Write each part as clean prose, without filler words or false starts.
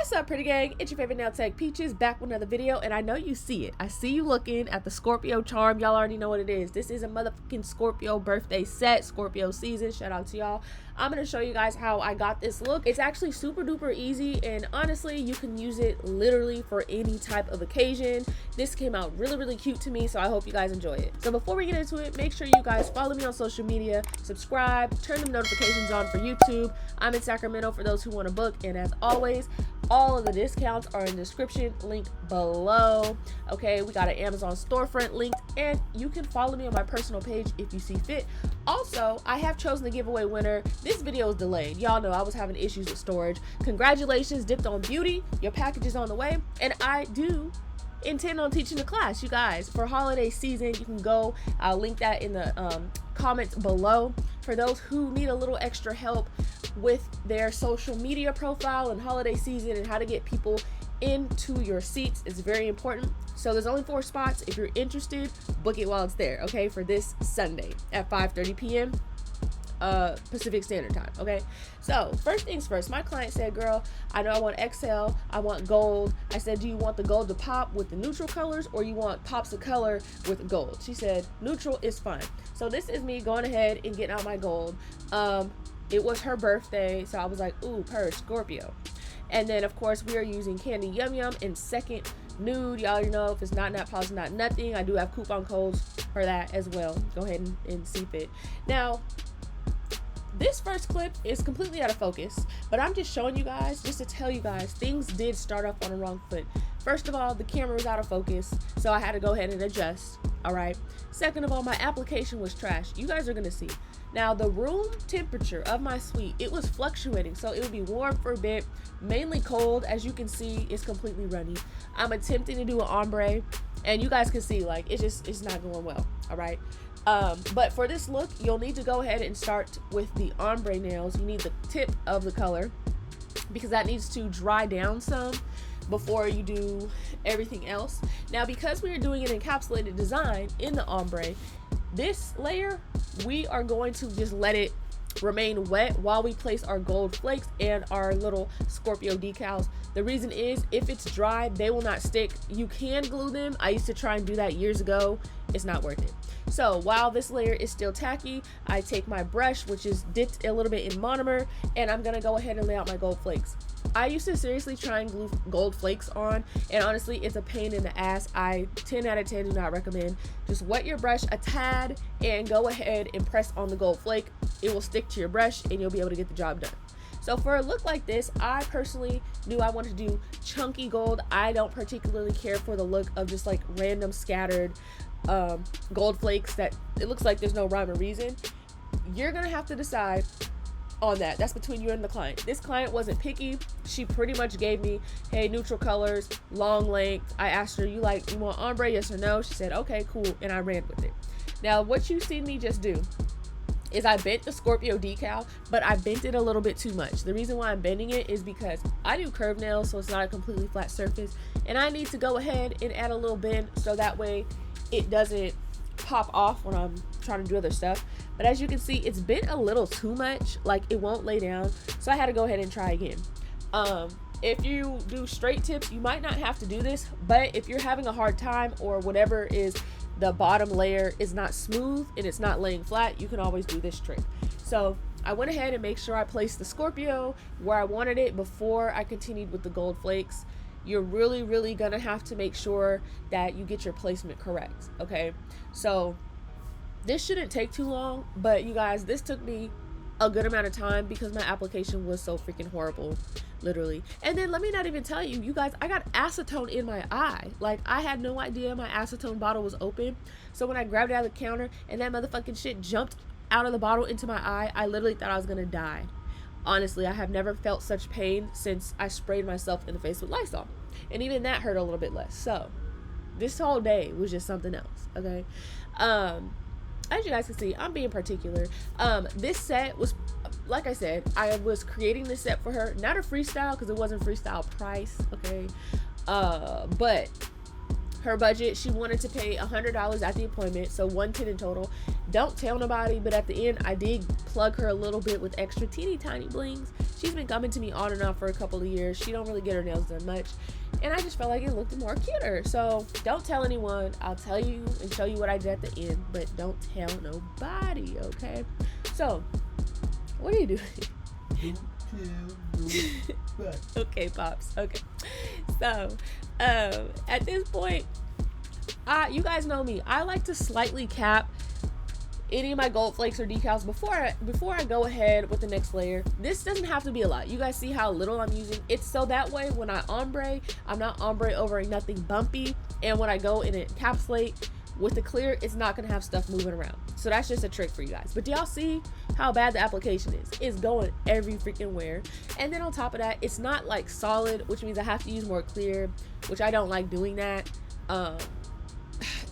What's up, pretty gang? It's your favorite nail tech Peaches, back with another video, and I know you see it. I see you looking at the Scorpio charm. Y'all already know what it is. This is a motherfucking Scorpio birthday set, Scorpio season. Shout out to y'all. I'm going to show you guys how I got this look. It's actually super duper easy, and honestly, you can use it literally for any type of occasion. This came out really cute to me, so I hope you guys enjoy it. So before we get into it, make sure you guys follow me on social media, subscribe, turn the notifications on for YouTube. I'm in Sacramento for those who want to book, and as always, all of the discounts are in the description link below. Okay, we got an Amazon storefront linked, and you can follow me on my personal page if you see fit. Also, I have chosen the giveaway winner. This video is delayed. Y'all know I was having issues with storage. Congratulations, Dipped on Beauty. Your package is on the way, and I do intend on teaching a class, you guys, for holiday season. You can go, I'll link that in the comments below for those who need a little extra help with their social media profile and holiday season and how to get people into your seats. Is very important. So there's only 4 spots. If you're interested, book it while it's there, okay, for this Sunday at 5:30 p.m. Pacific Standard Time. Okay, so first things first, my client said, girl, I know I want XL, I want gold. I said, do you want the gold to pop with the neutral colors, or you want pops of color with gold? She said neutral is fine. So this is me going ahead and getting out my gold. It was her birthday, so I was like, ooh, purge, Scorpio. And then of course we are using Candy Yum Yum in second nude. Y'all already know, if it's not nut polish, not nothing. I do have coupon codes for that as well. Go ahead and see fit. Now, this first clip is completely out of focus, but I'm just showing you guys, just to tell you guys, things did start off on the wrong foot. First of all, the camera was out of focus, so I had to go ahead and adjust. All right. Second of all, my application was trash. You guys are gonna see. Now, the room temperature of my suite, it was fluctuating, so it would be warm for a bit, mainly cold. As you can see, it's completely runny. I'm attempting to do an ombre, and you guys can see, like, it's not going well. All right. But for this look, you'll need to go ahead and start with the ombre nails. You need the tip of the color because that needs to dry down some before you do everything else. Now, because we are doing an encapsulated design in the ombre, this layer, we are going to just let it remain wet while we place our gold flakes and our little Scorpio decals. The reason is, if it's dry, they will not stick. You can glue them. I used to try and do that years ago. It's not worth it. So while this layer is still tacky, I take my brush, which is dipped a little bit in monomer, and I'm gonna go ahead and lay out my gold flakes. I used to seriously try and glue gold flakes on, and honestly, it's a pain in the ass. I 10 out of 10 do not recommend. Just wet your brush a tad and go ahead and press on the gold flake. It will stick to your brush and you'll be able to get the job done. So for a look like this, I personally knew I wanted to do chunky gold. I don't particularly care for the look of just like random scattered gold flakes that it looks like there's no rhyme or reason. You're gonna have to decide on that. That's between you and the client. This client wasn't picky. She pretty much gave me, hey, neutral colors, long length. I asked her, you want ombre, yes or no? She said, okay, cool, and I ran with it. Now, what you see me just do is I bent the Scorpio decal, but I bent it a little bit too much. The reason why I'm bending it is because I do curved nails, so it's not a completely flat surface, and I need to go ahead and add a little bend so that way it doesn't pop off when I'm trying to do other stuff. But as you can see, it's bent a little too much, like it won't lay down, so I had to go ahead and try again. If you do straight tips, you might not have to do this, but if you're having a hard time or whatever is the bottom layer is not smooth and it's not laying flat, you can always do this trick. So I went ahead and make sure I placed the Scorpio where I wanted it before I continued with the gold flakes. You're really gonna have to make sure that you get your placement correct. Okay, so this shouldn't take too long, but you guys, this took me a good amount of time because my application was so freaking horrible, literally. And then let me not even tell you, you guys, I got acetone in my eye. Like, I had no idea my acetone bottle was open. So when I grabbed it out of the counter and that motherfucking shit jumped out of the bottle into my eye, I literally thought I was gonna die. Honestly, I have never felt such pain since I sprayed myself in the face with Lysol. And even that hurt a little bit less. So this whole day was just something else, okay? As you guys can see, I'm being particular. This set was, like I said, I was creating this set for her. Not a freestyle, because it wasn't freestyle price, okay? But her budget, she wanted to pay $100 at the appointment, so $110 in total. Don't tell nobody, but at the end, I did plug her a little bit with extra teeny tiny blings. She's been coming to me on and off for a couple of years. She don't really get her nails done much, and I just felt like it looked more cuter. So don't tell anyone. I'll tell you and show you what I did at the end, but don't tell nobody, okay? So what are you doing? Okay, Pops. Okay. So at this point, you guys know me. I like to slightly cap any of my gold flakes or decals before I go ahead with the next layer. This doesn't have to be a lot. You guys see how little I'm using? It's so that way when I ombre, I'm not ombre over nothing bumpy, and when I go and encapsulate with the clear, it's not gonna have stuff moving around. So that's just a trick for you guys. But do y'all see how bad the application is? It's going every freaking where. And then on top of that, it's not like solid, which means I have to use more clear, which I don't like doing that.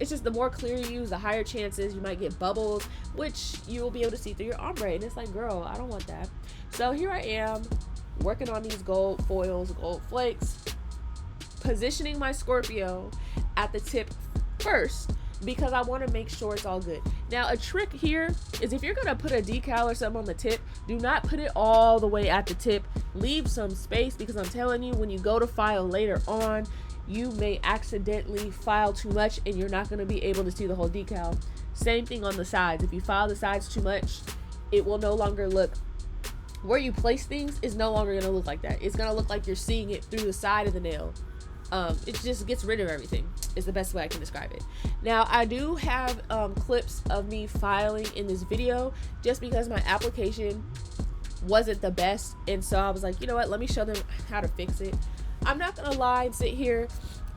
It's just the more clear you use, the higher chances you might get bubbles, which you will be able to see through your ombre. And it's like, girl, I don't want that. So here I am working on these gold foils, gold flakes, positioning my Scorpio at the tip first, because I want to make sure it's all good. Now, a trick here is if you're going to put a decal or something on the tip, do not put it all the way at the tip. Leave some space, because I'm telling you, when you go to file later on, you may accidentally file too much and you're not going to be able to see the whole decal. Same thing on the sides. If you file the sides too much, it will no longer look, where you place things is no longer going to look like that. It's going to look like you're seeing it through the side of the nail. It just gets rid of everything, is the best way I can describe it. Now, I do have clips of me filing in this video just because my application wasn't the best, and so I was like, you know what, let me show them how to fix it. I'm not gonna lie and sit here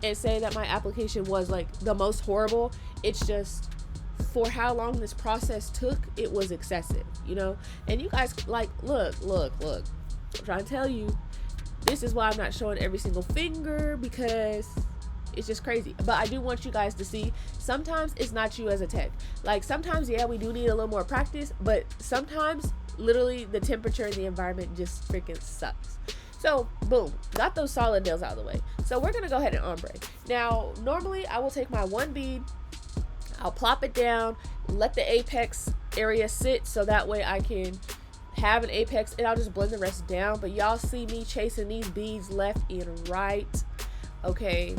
and say that my application was like the most horrible. It's just, for how long this process took, it was excessive, you know? And you guys, like, look, I'm trying to tell you, this is why I'm not showing every single finger, because it's just crazy. But I do want you guys to see, sometimes it's not you as a tech. Like, sometimes, yeah, we do need a little more practice, but sometimes literally the temperature and the environment just freaking sucks. So boom, got those solid nails out of the way. So we're gonna go ahead and ombre. Now, normally I will take my one bead, I'll plop it down, let the apex area sit, so that way I can have an apex, and I'll just blend the rest down. But y'all see me chasing these beads left and right, okay?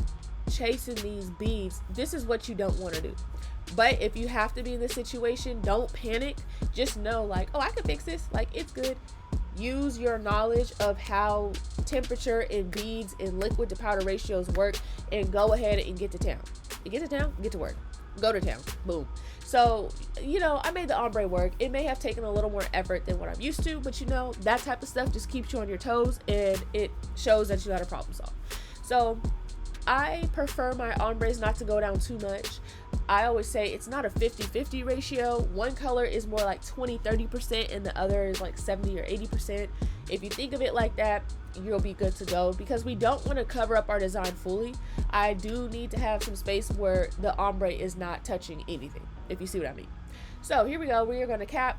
Chasing these beads. This is what you don't want to do. But if you have to be in this situation, don't panic. Just know, like, oh, I can fix this. Like, it's good. Use your knowledge of how temperature and beads and liquid to powder ratios work, and go ahead and get to town. You get to town, get to work. Go to town. Boom. So, you know, I made the ombre work. It may have taken a little more effort than what I'm used to, but you know, that type of stuff just keeps you on your toes, and it shows that you got a problem solve. So I prefer my ombres not to go down too much. I always say it's not a 50-50 ratio. One color is more like 20-30% and the other is like 70 or 80%. If you think of it like that, you'll be good to go, because we don't want to cover up our design fully. I do need to have some space where the ombre is not touching anything, if you see what I mean. So here we go. We are going to cap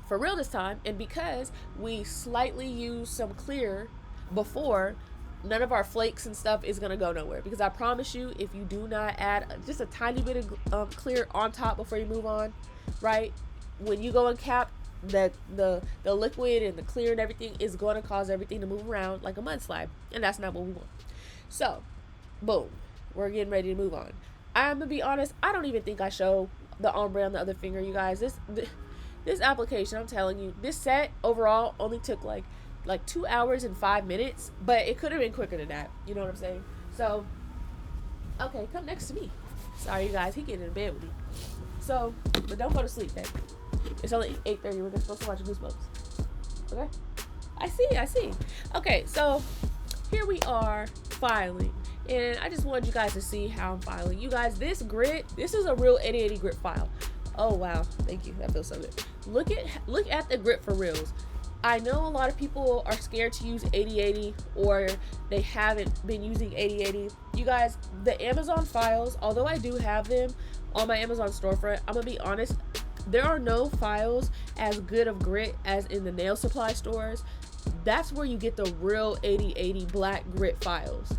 for real this time, and because we slightly use some clear before, none of our flakes and stuff is going to go nowhere, because I promise you, if you do not add just a tiny bit of clear on top before you move on, right, when you go and cap, the liquid and the clear and everything is going to cause everything to move around like a mudslide, and that's not what we want. So boom, we're getting ready to move on. I'm gonna be honest, I don't even think I show the ombre on the other finger, you guys. This application, I'm telling you, this set overall only took like 2 hours and 5 minutes, but it could have been quicker than that. You know what I'm saying? So, okay, come next to me. Sorry, you guys, he getting in bed with me. So, but don't go to sleep, okay? It's only 8:30. We're supposed to watch Goosebumps. Okay? I see. Okay, so here we are filing, and I just wanted you guys to see how I'm filing. You guys, this grit, this is a real 80/80 grit file. Oh wow, thank you. That feels so good. Look at the grit for reals. I know a lot of people are scared to use 80/80, or they haven't been using 80/80. You guys, the Amazon files, although I do have them on my Amazon storefront, I'm gonna be honest, there are no files as good of grit as in the nail supply stores. That's where you get the real 80/80 black grit files.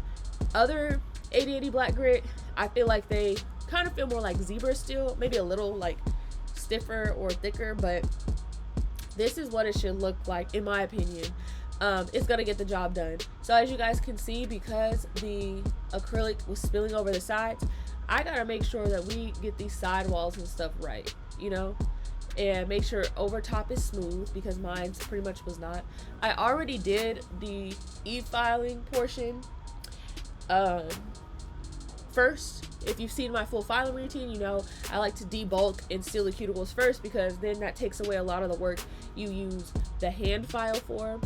Other 80/80 black grit, I feel like they kind of feel more like zebra steel, maybe a little like stiffer or thicker, but this is what it should look like, in my opinion. It's gonna get the job done. So as you guys can see, because the acrylic was spilling over the sides, I gotta make sure that we get these sidewalls and stuff right, you know, and make sure over top is smooth, because mine pretty much was not. I already did the e-filing portion first. If you've seen my full filing routine, you know I like to debulk and seal the cuticles first, because then that takes away a lot of the work you use the hand file for.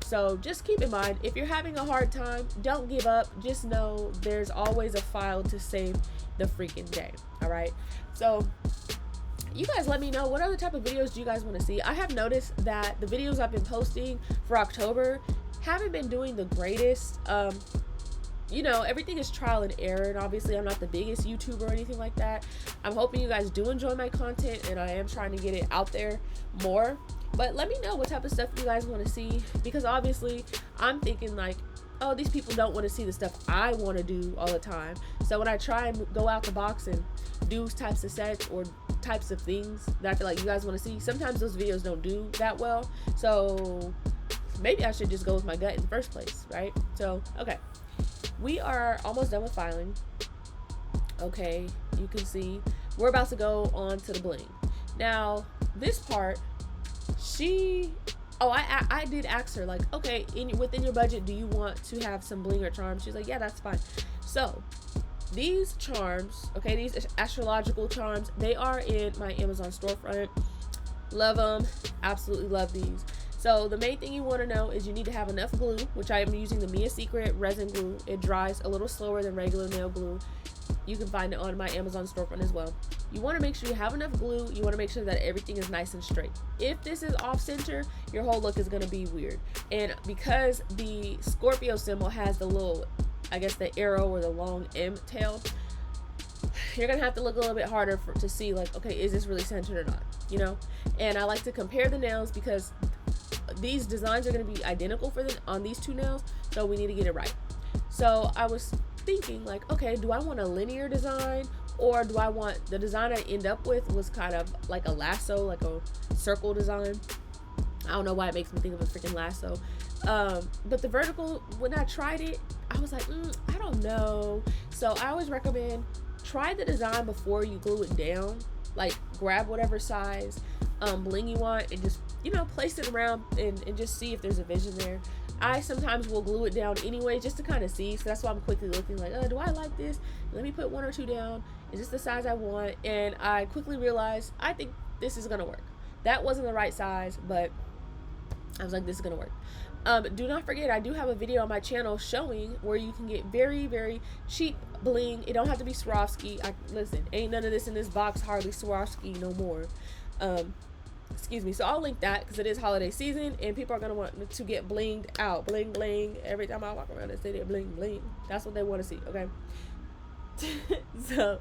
So just keep in mind, if you're having a hard time, don't give up. Just know there's always a file to save the freaking day. All right, so you guys let me know, what other type of videos do you guys want to see? I have noticed that the videos I've been posting for October haven't been doing the greatest. You know, everything is trial and error, and obviously I'm not the biggest YouTuber or anything like that. I'm hoping you guys do enjoy my content, and I am trying to get it out there more. But let me know what type of stuff you guys want to see, because obviously I'm thinking like, oh, these people don't want to see the stuff I want to do all the time. So when I try and go out the box and do types of sets or types of things that I feel like you guys want to see, sometimes those videos don't do that well. So maybe I should just go with my gut in the first place, right? So, okay. We are almost done with filing. Okay, you can see we're about to go on to the bling. Now, this part, I did ask her, like, okay, within your budget, do you want to have some bling or charms? She's like, yeah, that's fine. So these charms, okay, these astrological charms, they are in my Amazon storefront. Love them, absolutely love these. So the main thing you want to know is you need to have enough glue, which I am using the Mia Secret resin glue. It dries a little slower than regular nail glue. You can find it on my Amazon storefront as well. You want to make sure you have enough glue. You want to make sure that everything is nice and straight. If this is off center, your whole look is going to be weird. And because the Scorpio symbol has the little, I guess the arrow or the long M tail, you're going to have to look a little bit harder to see like, okay, is this really centered or not, you know? And I like to compare the nails, because these designs are going to be identical on these two nails, so we need to get it right. So I was thinking like, okay, do I want a linear design, or do I want the design I end up with was kind of like a lasso, like a circle design. I don't know why it makes me think of a freaking lasso. But the vertical, when I tried it, I was like, I don't know. So I always recommend try the design before you glue it down. Like grab whatever size bling you want and just, you know, place it around and just see if there's a vision there. I sometimes will glue it down anyway, just to kind of see. So that's why I'm quickly looking like, do I like this? Let me put one or two down. Is this the size I want? And I quickly realized, I think this is gonna work. That wasn't the right size, but I was like, this is gonna work. Do not forget, I do have a video on my channel showing where you can get very, very cheap bling. It don't have to be Swarovski. Listen, ain't none of this in this box, hardly Swarovski no more. Excuse me. So I'll link that, because it is holiday season and people are gonna want to get blinged out. Bling bling. Every time I walk around and say they're bling bling, that's what they want to see. Okay. So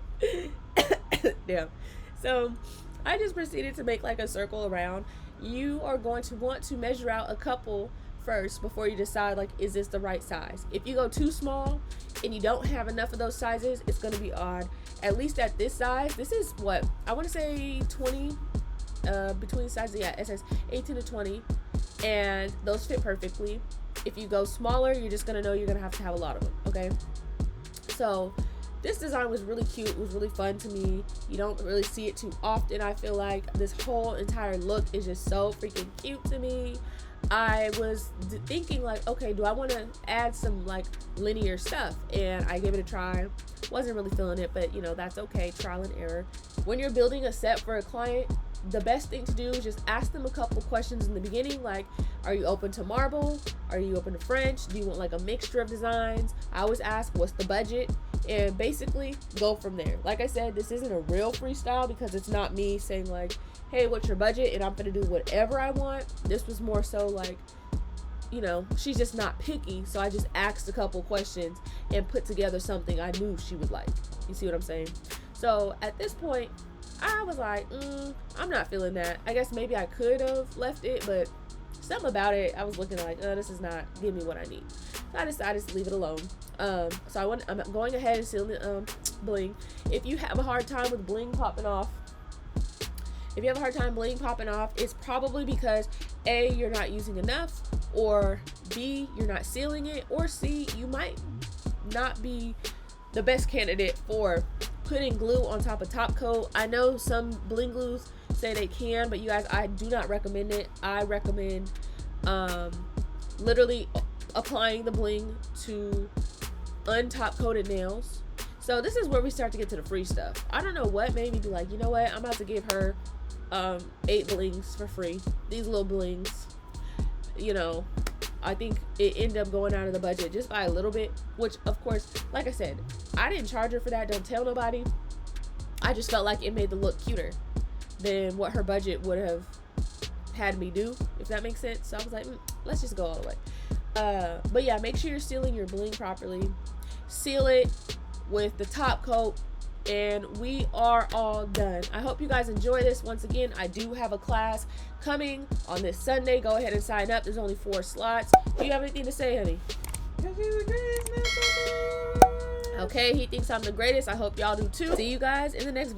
damn. So I just proceeded to make like a circle around. You are going to want to measure out a couple first before you decide like, is this the right size? If you go too small and you don't have enough of those sizes, it's going to be odd. At least at this size, this is what I want to say 20 between sizes. Yeah, it says 18 to 20, and those fit perfectly. If you go smaller, you're just going to know you're going to have a lot of them. Okay, so this design was really cute. It was really fun to me. You don't really see it too often. I feel like this whole entire look is just so freaking cute to me. I was thinking like, okay, do I want to add some like linear stuff? And I gave it a try. Wasn't really feeling it, but you know, that's okay. Trial and error. When you're building a set for a client, the best thing to do is just ask them a couple questions in the beginning, like, are you open to marble? Are you open to French? Do you want like a mixture of designs? I always ask, what's the budget? And basically go from there. Like I said, this isn't a real freestyle, because it's not me saying like, hey, what's your budget? And I'm gonna do whatever I want. This was more so like, you know, she's just not picky. So I just asked a couple questions and put together something I knew she would like. You see what I'm saying? So at this point, I was like, I'm not feeling that. I guess maybe I could have left it, but something about it, I was looking like, this is not giving me what I need. So I decided to leave it alone. So I'm going ahead and sealing the bling. If you have a hard time with bling popping off, If you have a hard time bling popping off, it's probably because A, you're not using enough, or B, you're not sealing it, or C, you might not be the best candidate for putting glue on top of top coat. I know some bling glues say they can, but you guys, I do not recommend it. I recommend literally applying the bling to untop coated nails. So this is where we start to get to the free stuff. I don't know what made me be like, you know what, I'm about to give her 8 blings for free. These little blings, you know, I think it ended up going out of the budget just by a little bit, which of course, like I said, I didn't charge her for that. Don't tell nobody. I just felt like it made the look cuter than what her budget would have had me do, if that makes sense. So I was like, let's just go all the way. But yeah, make sure you're sealing your bling properly. Seal it with the top coat, and we are all done. I hope you guys enjoy this. Once again, I do have a class coming on this Sunday. Go ahead and sign up. There's only 4 slots. Do you have anything to say, honey? Okay, he thinks I'm the greatest. I hope y'all do too. See you guys in the next video.